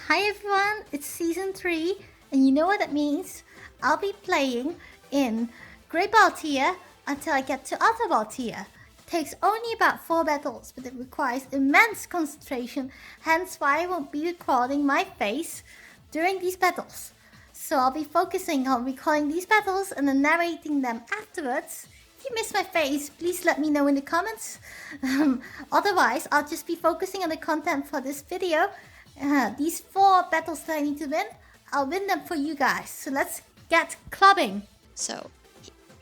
Hi everyone, it's season 3, and you know what that means? I'll be playing in Grey Baltia until I get to Alta Baltia. It takes only about 4 battles, but it requires immense concentration, hence why I won't be recording my face during these battles. So I'll be focusing on recording these battles and then narrating them afterwards. If you miss my face, please let me know in the comments. Otherwise, I'll just be focusing on the content for this video. These 4 battles that I need to win, I'll win them for you guys. So let's get clubbing. So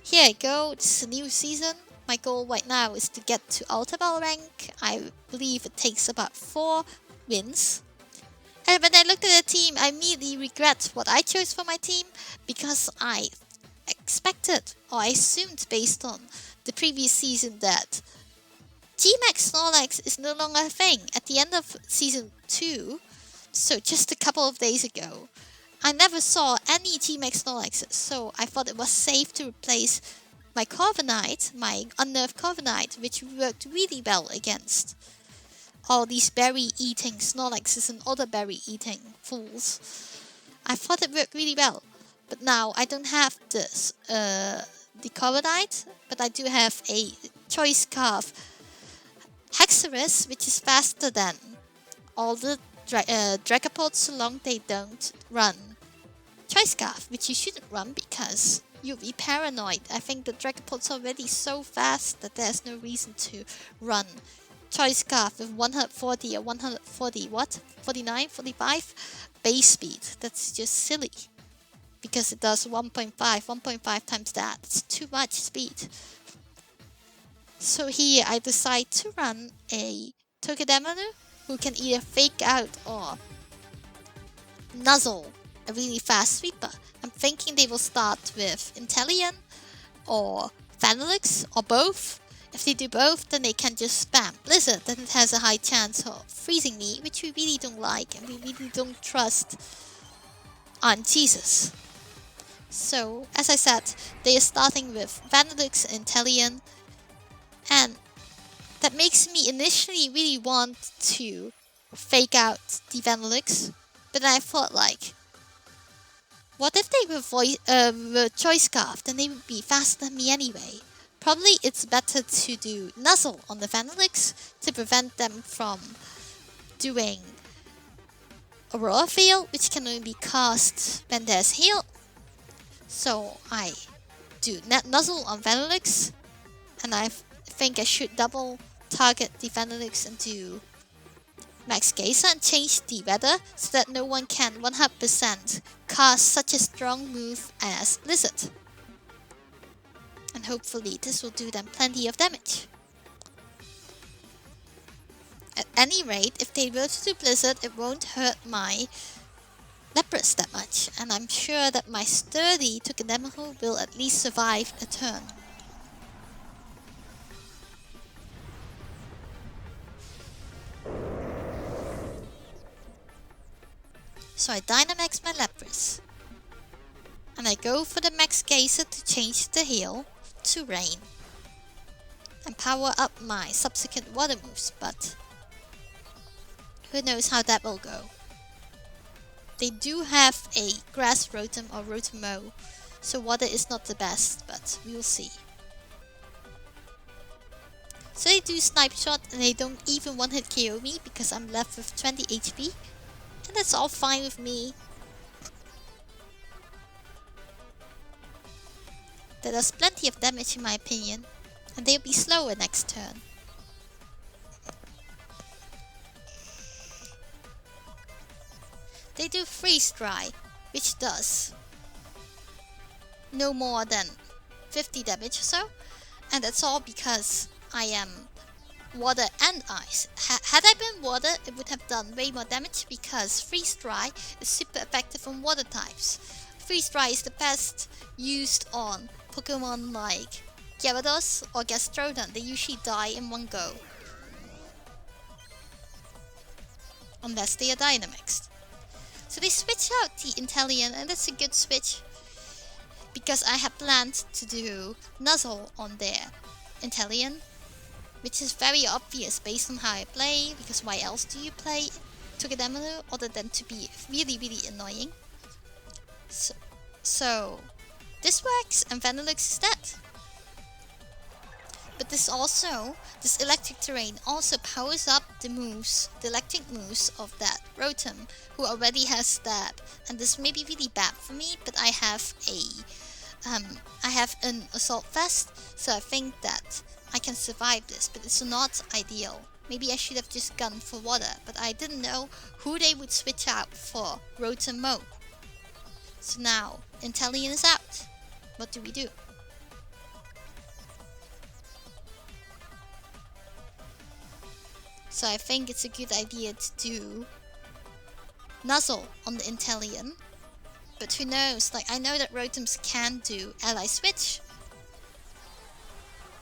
here I go, it's a new season. My goal right now is to get to Ultimate rank. I believe it takes about 4 wins. And when I looked at the team, I immediately regret what I chose for my team because I expected or I assumed based on the previous season that G-Max Snorlax is no longer a thing. At the end of season 2, so just a couple of days ago, I never saw any G-Max Snorlaxes, so I thought it was safe to replace my Corviknight, my unnerved Corviknight, which worked really well against all these berry-eating Snorlaxes and other berry-eating fools. I thought it worked really well, but now I don't have this, the Corviknight, but I do have a Choice Scarf Hexerus, which is faster than all the Dragapods so long they don't run Choice Scarf, which you shouldn't run because you'll be paranoid. I think the Dragapod's already so fast that there's no reason to run Choice Scarf with 140 or 140, what? 49, 45 base speed. That's just silly. Because it does 1.5 times that. It's too much speed. So here I decide to run a Togedemaru who can either fake out or nuzzle a really fast sweeper. I'm thinking they will start with Inteleon or Vanillix or both. If they do both, then they can just spam Blizzard, then it has a high chance of freezing me, which we really don't like and we really don't trust on Jesus. So, as I said, they are starting with Vanillix and Inteleon, and that makes me initially really want to fake out the Vanillix, but then I thought like, what if they were Choice Scarf, then they would be faster than me anyway. Probably it's better to do Nuzzle on the Vanillix to prevent them from doing Aurora Field, which can only be cast when there's heal. So I do Nuzzle on Vanillix, and I think I should double target the Vanillix and do Max Geyser and change the weather so that no one can 100% cast such a strong move as Blizzard. And hopefully this will do them plenty of damage. At any rate, if they were to do Blizzard, it won't hurt my Lapras that much, and I'm sure that my sturdy Togedemaru will at least survive a turn. So I Dynamax my Lapras. And I go for the Max Geyser to change the heal to Rain. And power up my subsequent water moves, but who knows how that will go. They do have a Grass Rotom or Rotomo, so water is not the best, but we'll see. So they do Snipe Shot and they don't even one-hit KO me because I'm left with 20 HP. And that's all fine with me. That does plenty of damage in my opinion, and they'll be slower next turn. They do Freeze Dry, which does no more than 50 damage or so, and that's all because I am water and ice. Had I been water, it would have done way more damage because Freeze Dry is super effective on water types. Freeze Dry is the best used on Pokemon like Gyarados or Gastrodon. They usually die in one go, unless they are Dynamaxed. So they switch out the Inteleon, and that's a good switch because I had planned to do Nuzzle on their Inteleon, which is very obvious based on how I play, because why else do you play Togedemaru other than to be really, really annoying. So this works and Vanillux is dead. But this electric terrain also powers up the electric moves of that Rotom, who already has stab. And this may be really bad for me, but I have an assault vest, so I think that I can survive this, but it's not ideal. Maybe I should have just gone for water, but I didn't know who they would switch out for Rotom mode. So now, Inteleon is out. What do we do? So I think it's a good idea to do Nuzzle on the Inteleon. But who knows, like I know that Rotoms can do Ally Switch.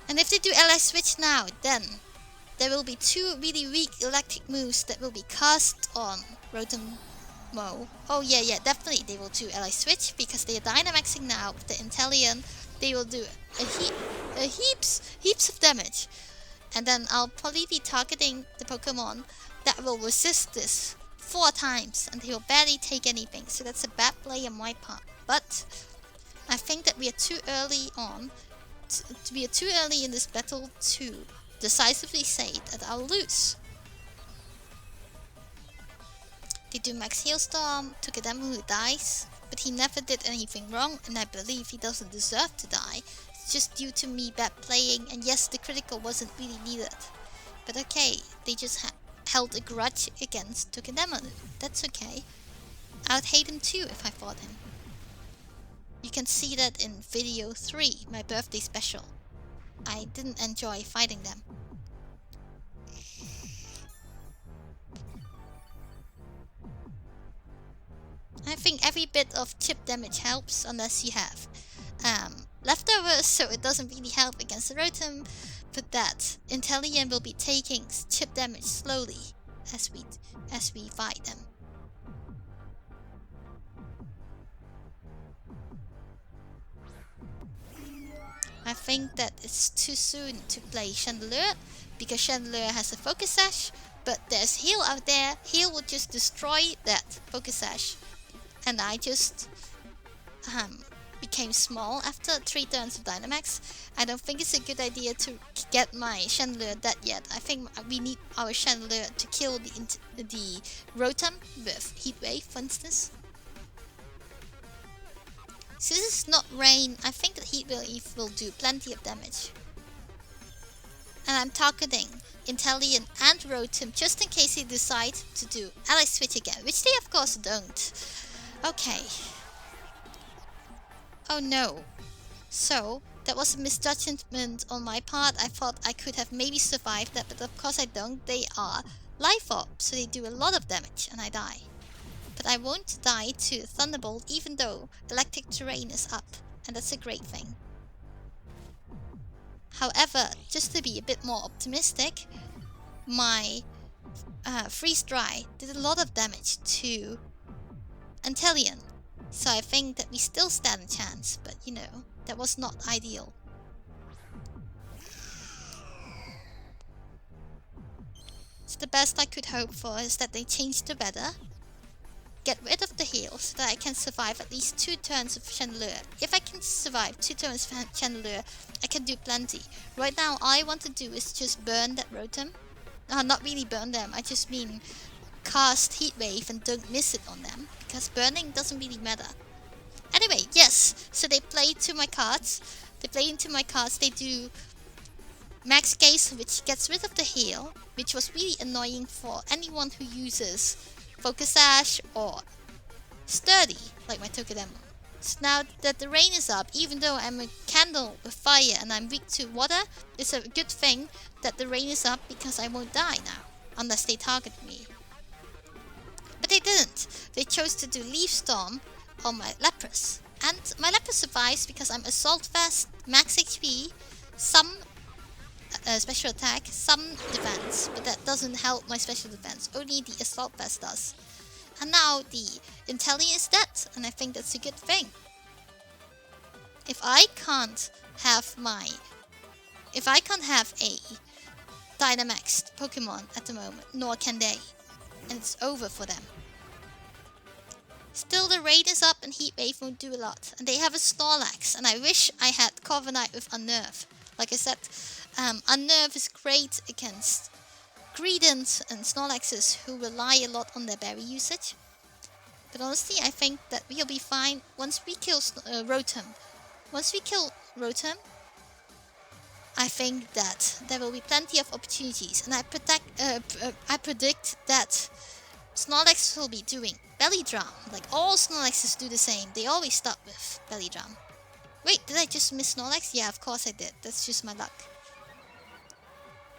And if they do Ally Switch now, then there will be 2 really weak electric moves that will be cast on Rotom-mo. Oh yeah, definitely they will do Ally Switch because they are Dynamaxing now with the Inteleon. They will do heaps of damage. And then I'll probably be targeting the Pokemon that will resist this 4 times and they will barely take anything. So that's a bad play on my part. But I think that we are too early on. We are too early in this battle to decisively say that I'll lose. They do Max Hailstorm, Togedemaru dies, but he never did anything wrong and I believe he doesn't deserve to die. It's just due to me bad playing, and yes, the critical wasn't really needed. But okay, they just held a grudge against Togedemaru. That's okay. I'd hate him too if I fought him. You can see that in video 3, my birthday special. I didn't enjoy fighting them. I think every bit of chip damage helps unless you have leftovers, so it doesn't really help against the Rotom, but that Inteleon will be taking chip damage slowly as we fight them. I think that it's too soon to play Chandelure because Chandelure has a Focus Sash, but there's Heal out there. Heal will just destroy that Focus Sash, and I just became small after 3 turns of Dynamax. I don't think it's a good idea to get my Chandelure dead yet. I think we need our Chandelure to kill the Rotom with Heat Wave, for instance. Since it's not rain, I think that Heat Wave will do plenty of damage. And I'm targeting Inteleon and Rotom just in case they decide to do Ally Switch again, which they of course don't. Okay. Oh no. So, that was a misjudgment on my part. I thought I could have maybe survived that, but of course I don't. They are Life Orb, so they do a lot of damage and I die. But I won't die to Thunderbolt even though electric terrain is up, and that's a great thing. However, just to be a bit more optimistic, my Freeze Dry did a lot of damage to Inteleon. So I think that we still stand a chance, but you know, that was not ideal. So the best I could hope for is that they change the weather, get rid of the heal so that I can survive at least 2 turns of Chandelure. If I can survive 2 turns of Chandelure, I can do plenty. Right now all I want to do is just burn that Rotom. Not really burn them, I just mean cast Heat Wave and don't miss it on them, because burning doesn't really matter. Anyway, yes, so they play into my cards. They do Max Case, which gets rid of the heal, which was really annoying for anyone who uses Focus Sash or Sturdy, like my Togedemaru. So now that the rain is up, even though I'm a candle with fire and I'm weak to water, it's a good thing that the rain is up because I won't die now, unless they target me. But they didn't. They chose to do Leaf Storm on my Lapras. And my Lapras survives because I'm Assault Vest, Max HP, some special attack, some defense. But that doesn't help my special defense. Only the Assault Vest does. And now the Inteleon is dead. And I think that's a good thing. If I can't have a Dynamaxed Pokemon at the moment, nor can they. and it's over for them. Still, the rain is up and Heat Wave won't do a lot. And they have a Snorlax, and I wish I had Corviknight with Unnerve. Like I said, Unnerve is great against Greedents and Snorlaxes who rely a lot on their berry usage. But honestly, I think that we'll be fine once we kill Rotom. Once we kill Rotom, I think that there will be plenty of opportunities, and I predict that Snorlax will be doing Belly Drum. Like all Snorlaxes do the same. They always start with Belly Drum. Wait, did I just miss Snorlax? Yeah, of course I did. That's just my luck.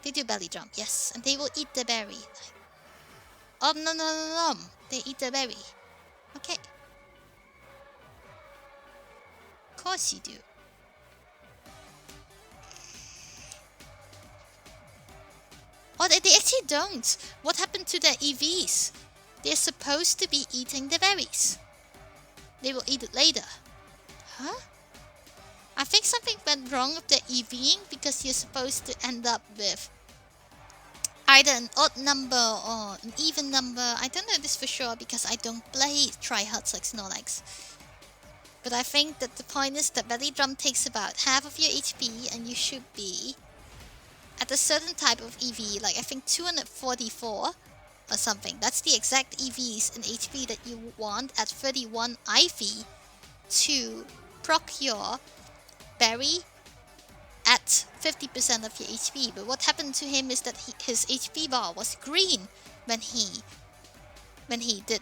They do Belly Drum, yes, and they will eat the berry. Oh no! They eat the berry. Okay. Of course you do. Oh, they actually don't. What happened to their EVs? They're supposed to be eating the berries. They will eat it later. Huh? I think something went wrong with their EVing because you're supposed to end up with either an odd number or an even number. I don't know this for sure because I don't play tryhards like Snorlax. But I think that the point is that Belly Drum takes about half of your HP and you should be at a certain type of EV, like I think 244 or something. That's the exact EVs and HP that you want at 31 IV to proc your berry at 50% of your HP. But what happened to him is that his HP bar was green when he did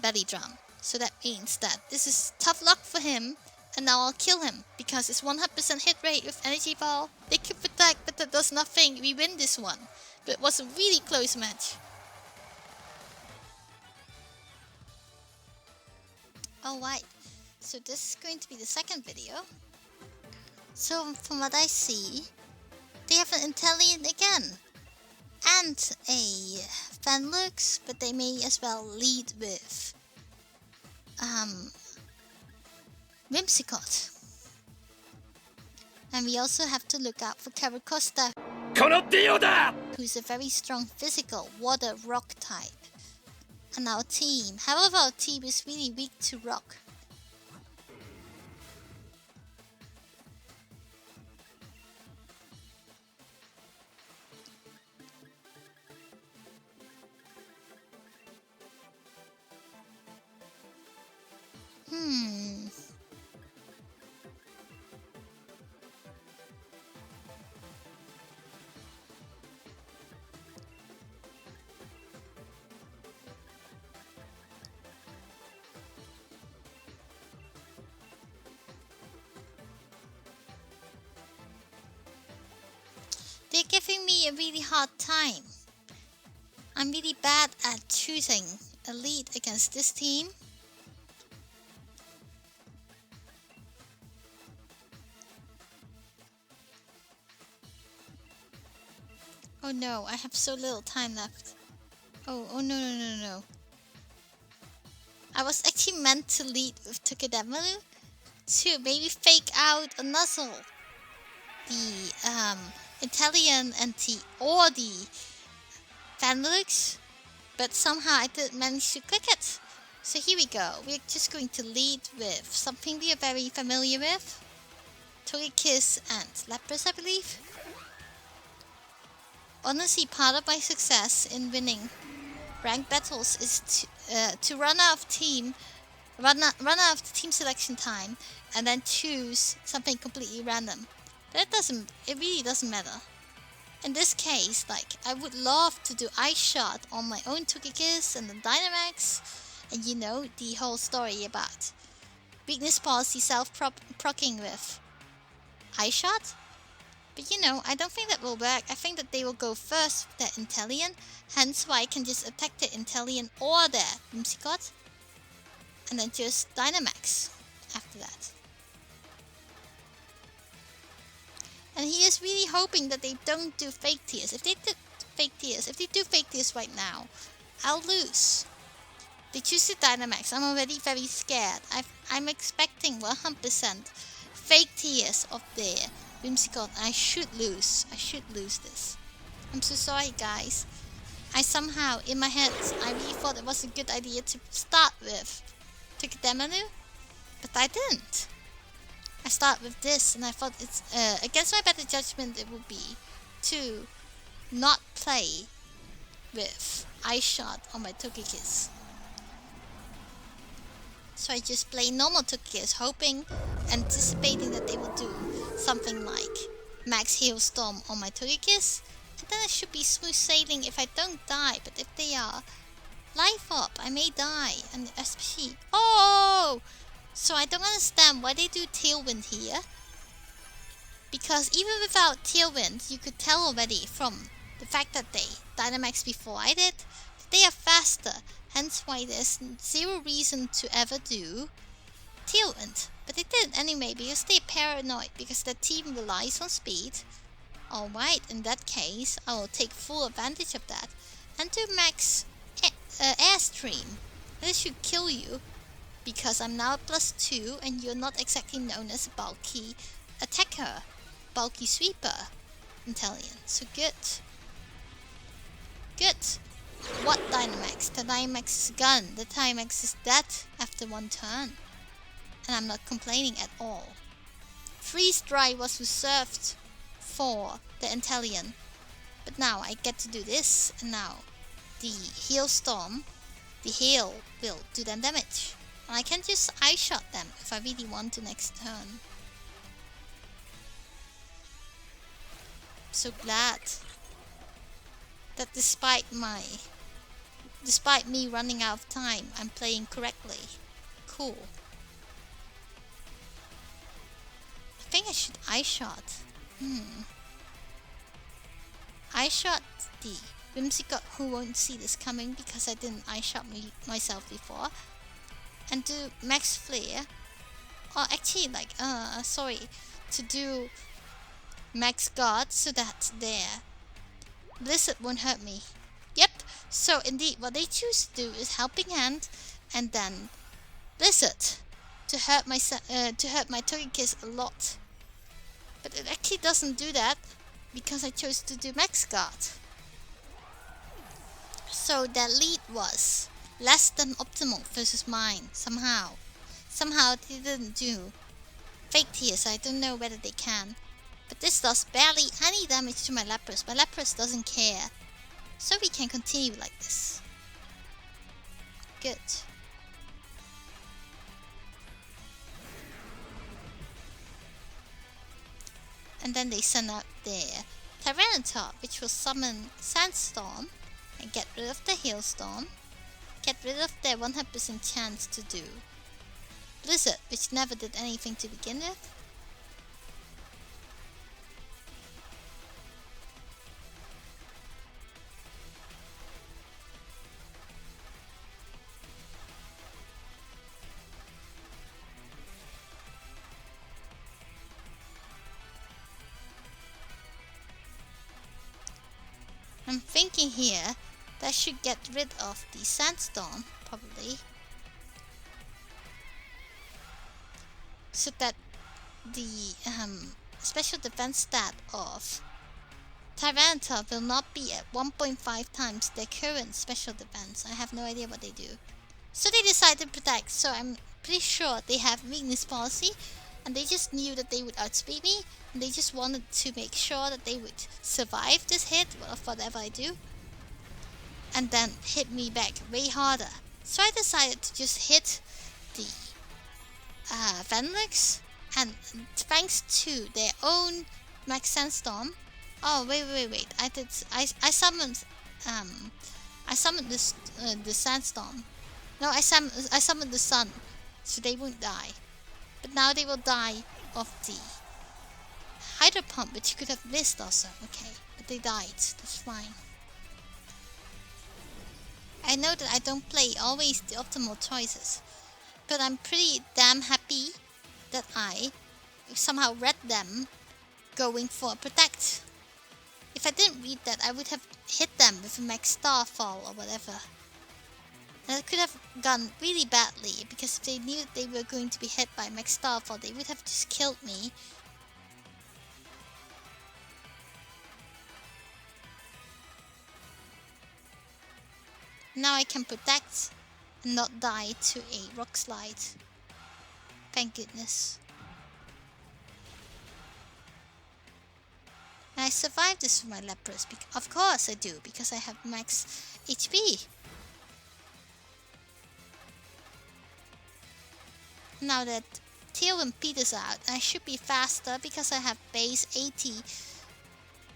Belly Drum. So that means that this is tough luck for him. And now I'll kill him, because it's 100% hit rate with Energy Ball. They could protect, but that does nothing. We win this one. But it was a really close match. Alright, so this is going to be the second video. So from what I see, they have an Inteleon again. And a Fanlux, but they may as well lead with Whimsicott. And we also have to look out for Caracosta, who's a very strong physical water rock type. And our team, however, our team is really weak to rock. They're giving me a really hard time. I'm really bad at choosing a lead against this team. Oh no, I have so little time left. Oh no. I was actually meant to lead with Togedemaru to maybe fake out a Nuzzle. The Inteleon and the Fanlux, but somehow I didn't manage to click it. So here we go. We're just going to lead with something we are very familiar with. Togekiss and Lapras, I believe. Honestly, part of my success in winning ranked battles is to run out of the team selection time and then choose something completely random. But it really doesn't matter. In this case, like, I would love to do Ice Shot on my own Togekiss and the Dynamax, and you know, the whole story about weakness policy self-procking with Ice Shot. But you know, I don't think that will work. I think that they will go first with their Inteleon, hence why I can just attack the Inteleon or their Whimsicott, and then just Dynamax after that. And he is really hoping that they don't do fake tears. If they do fake tears right now, I'll lose. They choose the Dynamax. I'm already very scared. I'm expecting 100% fake tears of their Whimsicott. I should lose. I should lose this. I'm so sorry, guys. I somehow, in my head, I really thought it was a good idea to start with Tukidemanu, but I didn't. I start with this, and I thought it's against my better judgment it would be to not play with Ice Shot on my Tokikis. So I just play normal Tokikis, hoping, anticipating that they will do something like Max Hailstorm on my Tokikis, and then it should be smooth sailing if I don't die. But if they are life up, I may die, and especially so I don't understand why they do Tailwind here, because even without Tailwind, you could tell already from the fact that they Dynamax before I did, that they are faster, hence why there's zero reason to ever do Tailwind. But they did anyway, because they're paranoid, because their team relies on speed. Alright, in that case, I will take full advantage of that, and do Max Airstream. This should kill you, because I'm now at +2 and you're not exactly known as a bulky attacker, bulky sweeper Intellion. So good. Good. What Dynamax? The Dynamax is gone. The Dynamax is dead after one turn. And I'm not complaining at all. Freeze Dry was reserved for the Intellion. But now I get to do this, and now the Hailstorm, the Hail will do them damage. And I can just Ice Shot them if I really want to next turn. So glad that despite me running out of time, I'm playing correctly. Cool. I think I should Ice Shot. Ice Shot the Whimsicott, who won't see this coming because I didn't Ice Shot myself before. And do Max Flare. Or actually, like, to do Max Guard so that their Blizzard won't hurt me. Yep, so indeed what they choose to do is Helping Hand and then Blizzard to hurt my Togekiss a lot. But it actually doesn't do that because I chose to do Max Guard. So their lead was less than optimal versus mine, somehow. Somehow they didn't do Fake Tears, I don't know whether they can. But this does barely any damage to my Lapras. My Lapras doesn't care. So we can continue like this. Good. And then they send out their Tyranitar, which will summon Sandstorm and get rid of the Hailstorm. Get rid of their 100% chance to do Blizzard, which never did anything to begin with. I'm thinking here that I should get rid of the Sandstorm, probably. So that the special defense stat of Tyranitar will not be at 1.5 times their current special defense. I have no idea what they do. So they decided to protect, so I'm pretty sure they have weakness policy. And they just knew that they would outspeed me, and they just wanted to make sure that they would survive this hit, of whatever I do, and then hit me back way harder. So I decided to just hit the Venlix, and thanks to their own Max Sandstorm. Oh wait! I summoned this the Sandstorm. No, I summoned the Sun, so they won't die. But now they will die of the Hydro Pump, which you could have missed also. Okay, but they died. That's fine. I know that I don't play always the optimal choices, but I'm pretty damn happy that I somehow read them going for a Protect. If I didn't read that, I would have hit them with a Max Starfall or whatever. And it could have gone really badly, because if they knew that they were going to be hit by Max Starfall, they would have just killed me. Now I can protect and not die to a rock slide. Thank goodness. And I survived this with my Lepros. Of course I do, because I have max HP. Now that Tailwind peters out, I should be faster because I have base 80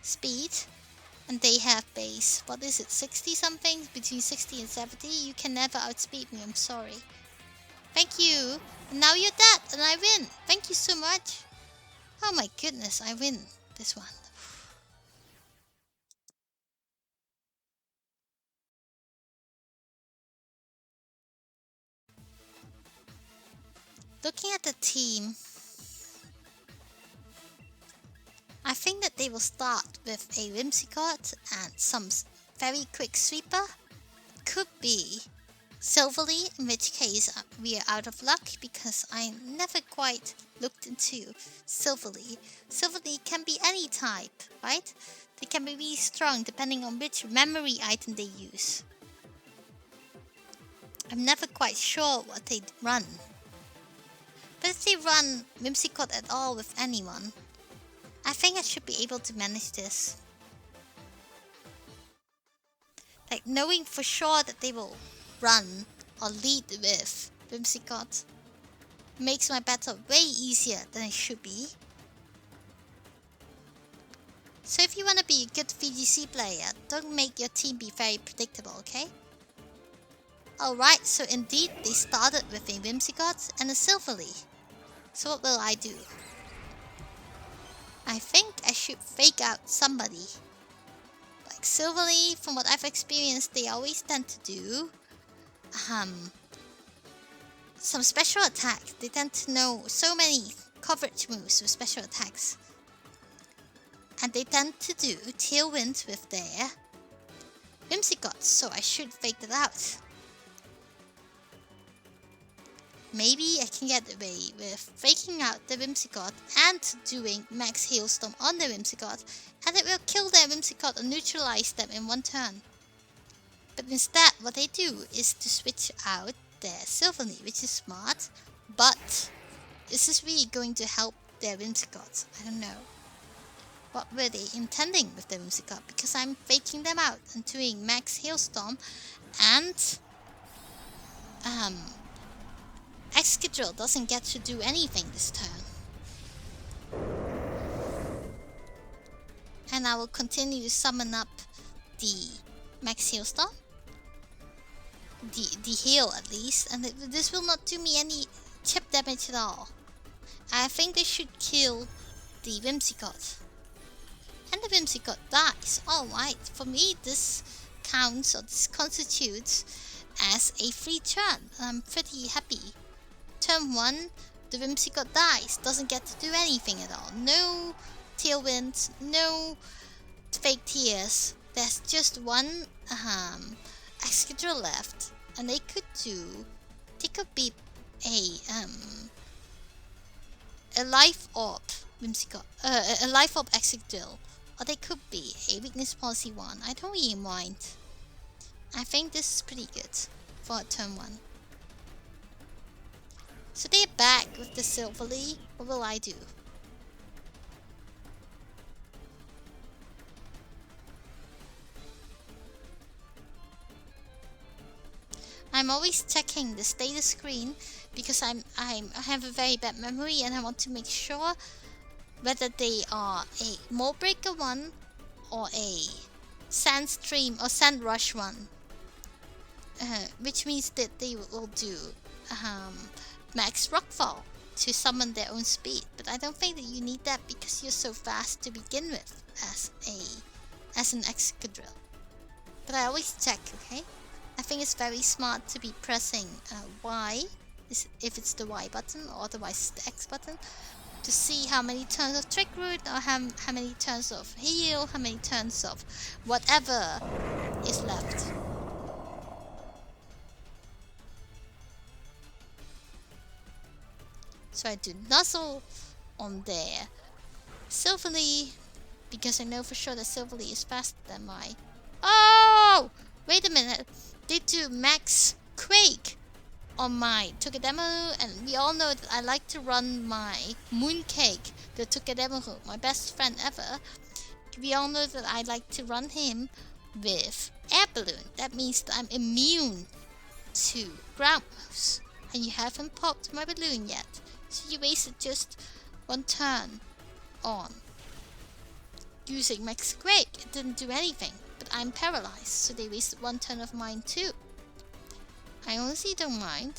speed. And they have base, what is it, 60 something? Between 60 and 70? You can never outspeed me, I'm sorry. Thank you. And now you're dead and I win. Thank you so much. Oh my goodness, I win this one. Looking at the team, I think that they will start with a Whimsicott and some very quick sweeper. Could be Silverly, in which case we are out of luck because I never quite looked into Silverly. Silverly can be any type, right? They can be really strong depending on which memory item they use. I'm never quite sure what they run. But if they run Whimsicott at all with anyone, I think I should be able to manage this. Like knowing for sure that they will run or lead with Whimsicott makes my battle way easier than it should be. So if you want to be a good VGC player, don't make your team be very predictable, okay? Alright, so indeed they started with a Whimsicott and a Silverly. So what will I do? I think I should fake out somebody. Like Silverly, from what I've experienced, they always tend to do some special attack. They tend to know so many coverage moves with special attacks. And they tend to do Tailwind with their Whimsicott, so I should fake that out. Maybe I can get away with faking out the Whimsicott and doing max Hailstorm on the Whimsicott, and it will kill their Whimsicott or neutralize them in one turn. But instead, what they do is to switch out their Silverly, which is smart, but is this really going to help their Whimsicott? I don't know. What were they intending with their Whimsicott? Because I'm faking them out and doing max Hailstorm and Excadrill doesn't get to do anything this turn. And I will continue to summon up the max Hailstorm. The heal at least, and this will not do me any chip damage at all. I think they should kill the Whimsicott. And the Whimsicott dies. Alright, for me this counts, or this constitutes as a free turn. I'm pretty happy. Turn 1, the Whimsicott dies, doesn't get to do anything at all. No Tailwind, no fake tears. There's just one Excadrill left, and they could be a life orb Whimsicott, a life orb Excadrill, or they could be a weakness policy 1. I don't really mind. I think this is pretty good for turn 1. So they're back with the Silverly. What will I do? I'm always checking the status screen because I have a very bad memory and I want to make sure whether they are a Mold Breaker 1 or a Sandstream or Sand Rush 1. Which means that they will do max Rockfall to summon their own speed. But I don't think that you need that because you're so fast to begin with as an Excadrill. But I always check, okay? I think it's very smart to be pressing Y, if it's the Y button, or otherwise the X button, to see how many turns of Trick Root, or how many turns of Heal, how many turns of whatever is left. So I do Nuzzle on their Silverly, because I know for sure that Silverly is faster than my... Oh! Wait a minute. did do max quake on my Tokidemo, and we all know that I like to run my Mooncake, the Tokidemo, my best friend ever. We all know that I like to run him with air balloon. That means that I'm immune to ground moves, and you haven't popped my balloon yet, so you wasted just one turn on using max quake. It didn't do anything, but I'm paralyzed, so they wasted one turn of mine too. I honestly don't mind.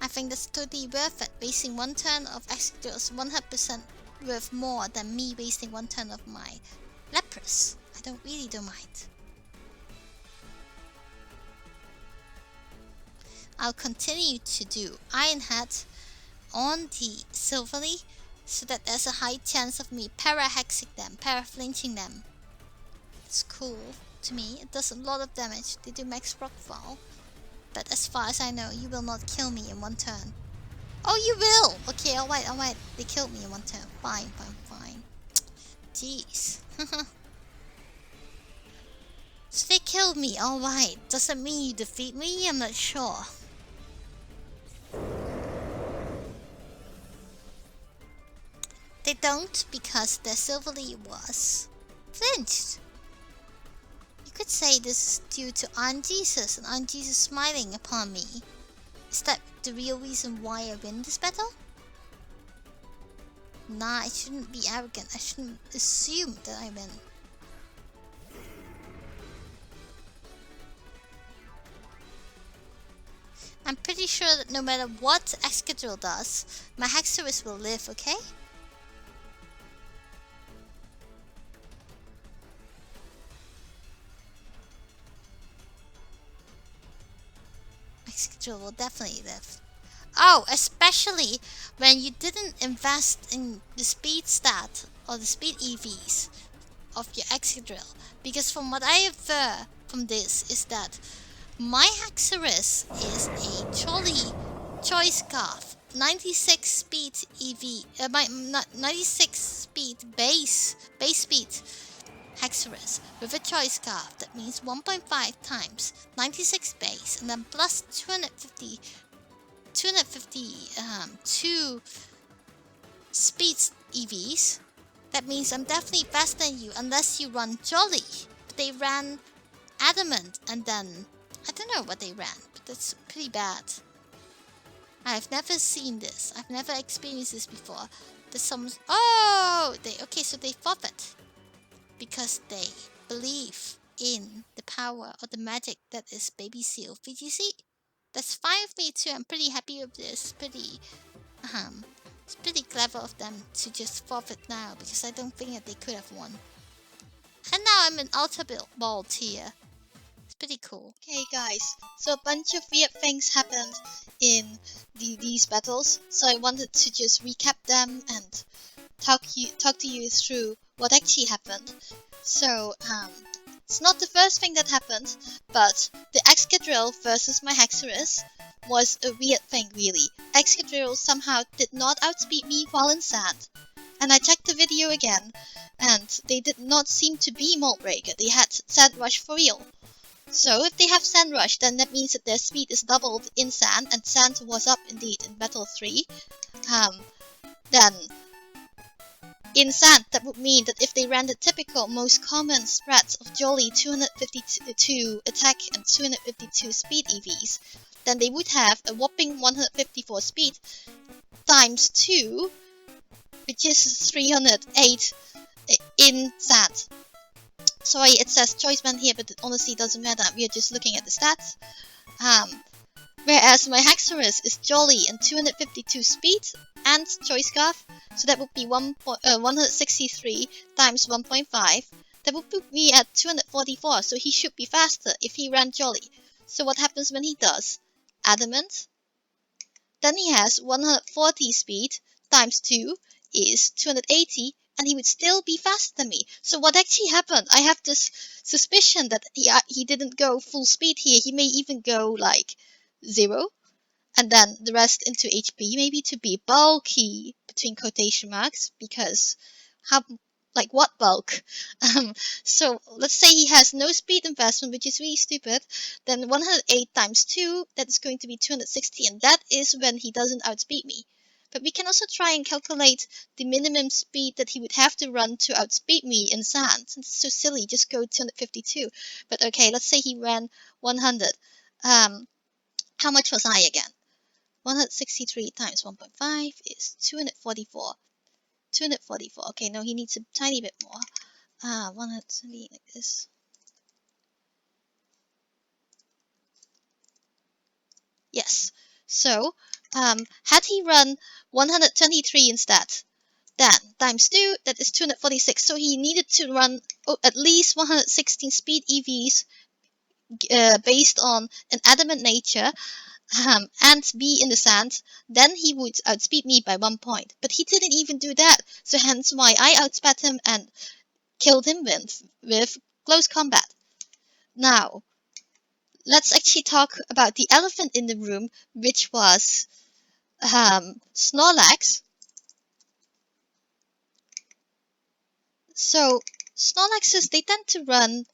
I think that's totally worth it. Wasting one turn of Excadrill is 100% worth more than me wasting one turn of my Leprous. I don't mind. I'll continue to do Iron Hat on the Silverly so that there's a high chance of me para-hexing them, para-flinching them. It's cool to me. It does a lot of damage. They do max rockfall. But as far as I know, you will not kill me in one turn. Oh, you will! Okay, alright. They killed me in one turn. Fine. Jeez. So they killed me, alright. Does that mean you defeat me? I'm not sure. They don't, because their Silverly was flinched. You could say this is due to Aunt Jesus and Aunt Jesus smiling upon me. Is that the real reason why I win this battle? Nah, I shouldn't be arrogant. I shouldn't assume that I win. I'm pretty sure that no matter what Excadrill does, my Hexorus will live, okay? Excadrill will definitely live. Oh, especially when you didn't invest in the speed stat or the speed EVs of your Excadrill. Because from what I infer from this is that my Hexorus is a Jolly Choice Scarf 96 speed EV, 96 speed base speed Hexorus with a Choice Scarf. That means 1.5 times 96 base and then plus 2 speed EVs. That means I'm definitely faster than you unless you run Jolly. But they ran Adamant and then I don't know what they ran, but that's pretty bad. I've never seen this. I've never experienced this before. There's some... Oh! Okay, so they forfeit. Because they believe in the power or the magic that is Baby Seal VGC. That's fine with me too. I'm pretty happy with this. It's pretty clever of them to just forfeit now because I don't think that they could have won. And now I'm in Ultra Ball tier. It's pretty cool. Okay guys, so a bunch of weird things happened in these battles, so I wanted to just recap them and talk to you through what actually happened. So, it's not the first thing that happened, but the Excadrill versus my Hexorus was a weird thing really. Excadrill somehow did not outspeed me while in sand. And I checked the video again, and they did not seem to be Mold Breaker, they had Sand Rush for real. So if they have Sand Rush, then that means that their speed is doubled in sand, and sand was up indeed in Battle 3. Then in sand, that would mean that if they ran the typical most common spreads of Jolly 252 attack and 252 speed EVs, then they would have a whopping 154 speed times 2, which is 308 in sand. Sorry, it says Choice Band here, but it honestly doesn't matter. We are just looking at the stats. Whereas my Hexorus is Jolly and 252 speed and Choice Scarf, so that would be 163 times 1.5. That would put me at 244, so he should be faster if he ran Jolly. So what happens when he does? Adamant. Then he has 140 speed times 2 is 280, and he would still be faster than me. So what actually happened? I have this suspicion that he didn't go full speed here. He may even go like 0, and then the rest into HP, maybe to be bulky between quotation marks, because how like what bulk? So let's say he has no speed investment, which is really stupid. Then 108 times 2, that's going to be 260, and that is when he doesn't outspeed me. But we can also try and calculate the minimum speed that he would have to run to outspeed me in sand. It's so silly, just go 252. But okay, let's say he ran 100. How much was I again? 163 times 1.5 is 244. 244. Okay, no, he needs a tiny bit more. 170 like this. Yes. So, had he run 123 instead, then times 2, that is 246. So he needed to run at least 116 speed EVs based on an adamant nature and be in the sand, then he would outspeed me by 1 point. But he didn't even do that, so hence why I outsped him and killed him with close combat. Now, let's actually talk about the elephant in the room, which was Snorlax. So, Snorlaxes, they tend to run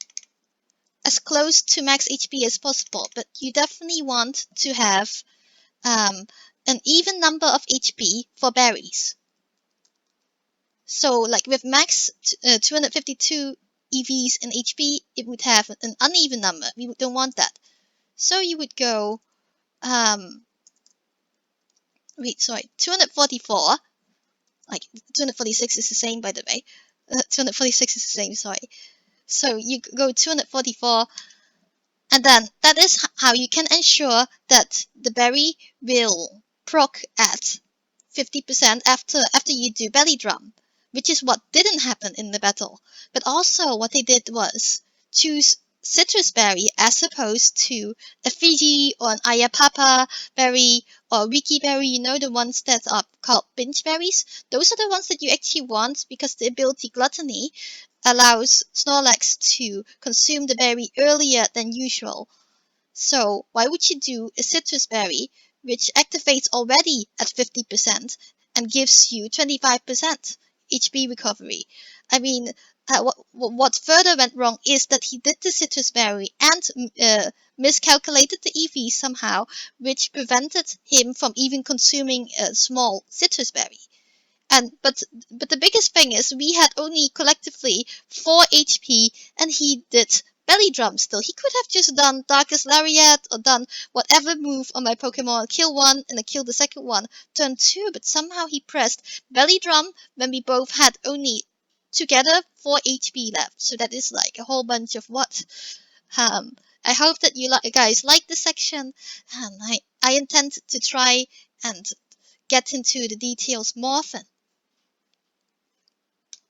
as close to max HP as possible, but you definitely want to have an even number of HP for berries. So, like with max 252 EVs in HP, it would have an uneven number. We don't want that. So you would go, wait, sorry, 244. Like 246 is the same, by the way. 246 is the same, sorry. So you go 244, and then that is how you can ensure that the berry will proc at 50% after you do belly drum, which is what didn't happen in the battle. But also what they did was choose citrus berry as opposed to a Fiji or an Ayapapa berry or Wiki berry, you know, the ones that are called binge berries. Those are the ones that you actually want because the ability Gluttony allows Snorlax to consume the berry earlier than usual. So why would you do a citrus berry, which activates already at 50% and gives you 25% HP recovery? I mean, what further went wrong is that he did the citrus berry and miscalculated the EV somehow, which prevented him from even consuming a small citrus berry. But the biggest thing is we had only collectively 4 HP and he did belly drum still. He could have just done Darkest Lariat or done whatever move on my Pokemon, kill one and I kill the second one, turn 2, but somehow he pressed belly drum when we both had only together 4 HP left. So that is like a whole bunch of what? I hope that you guys like this section, and I intend to try and get into the details more often.